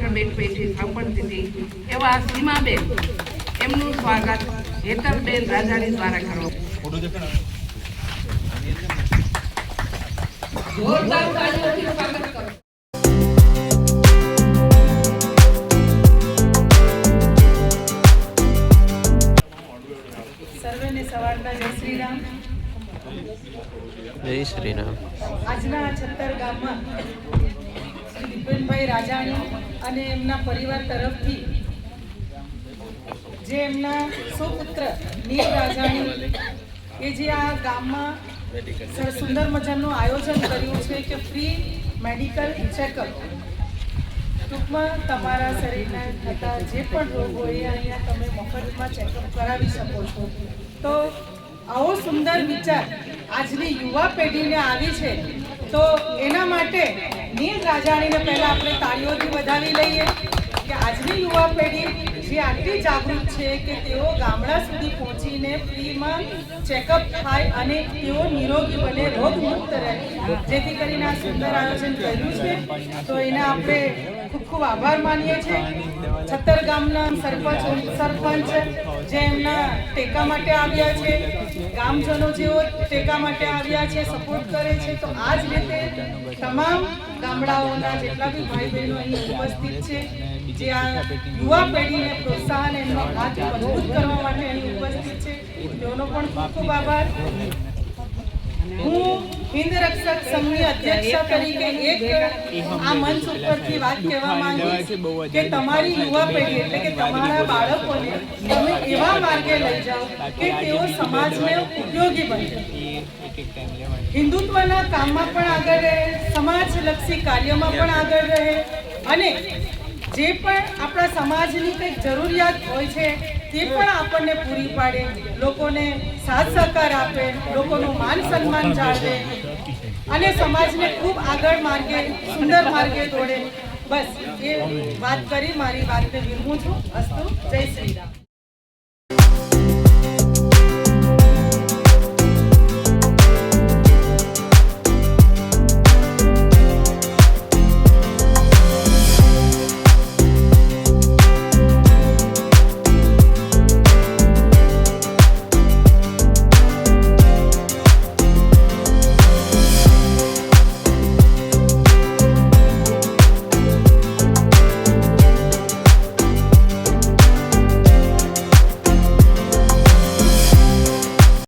આગળ બેઠી થાપણ દીધી એવા સીમાબેન એમનું સ્વાગત હેતલબેન રાજાણી દ્વારા કરવામાં જોરદાર તાળીઓથી સ્વાગત કરો। સર્વેને સવારના જય શ્રી રામ। જય શ્રી રામ। આજના છત્તર ગામમાં શ્રી દીપેનભાઈ રાજાણી અને એમના પરિવાર તરફથી જે એમના સુપુત્ર નીલ રાજાણી કે જે આ ગામમાં સુંદર મજાનું આયોજન કર્યું છે કે ફ્રી મેડિકલ ચેકઅપ, ટૂંકમાં તમારા શરીરના થતા જે પણ રોગ હોય અહીંયા તમે મફતમાં ચેકઅપ કરાવી શકો છો। તો આવો સુંદર વિચાર આજની યુવા પેઢીને આવી છે, તો એના માટે નીલ રાજાણીને પહેલાં આપણે તાળીઓથી વધાવી લઈએ કે આજની યુવા પેઢી જે આટલી જાગૃત છે કે તેઓ ગામડા સુધી પહોંચીને ફ્રીમાં ચેકઅપ થાય અને તેઓ નિરોગી બને, રોગમુક્ત રહે, જેથી કરીને આ સુંદર આયોજન કર્યું છે। તો એને આપણે ખૂબ ખૂબ આભાર માનીએ છીએ। છત્તર ગામના સરપંચ જે એમના ટેકા માટે આવ્યા છે, ગામજનો જેઓ ટેકા માટે આવ્યા છે, સપોર્ટ કરે છે, તો આ જ રીતે તમામ ગામડાઓના જેટલા બી ભાઈ બહેનો અહીં ઉપસ્થિત છે, જે આ યુવા પેઢીને પ્રોત્સાહન એમનો હાથ મજબૂત કરવા માટે અહીં ઉપસ્થિત છે, તેઓનો પણ ખૂબ ખૂબ આભાર। હું હિન્દ રક્ષક સંઘની અધ્યક્ષા તરીકે એક આ મંચ ઉપરથી વાત કહેવા માંગીશ કે તમારી યુવા પેઢી એટલે કે તમારા બાળકોને તમે એવા માર્ગે લઈ જાઓ કે તેઓ સમાજને ઉપયોગી બને, હિન્દુત્વના કામમાં પણ આગળ રહે, સમાજલક્ષી કાર્યમાં પણ આગળ રહે અને જે પણ આપણા સમાજની કંઈક જરૂરિયાત હોય છે તે પણ આપણને પૂરી પાડે, લોકોને સાથ સહકાર આપે, લોકોનું માન સન્માન જાળવે અને સમાજને ખૂબ આગળ માર્ગે, સુંદર માર્ગે દોડે। બસ એ વાત કરી મારી વાતને વિરમું છું। અસ્તુ, જય શ્રી રામ।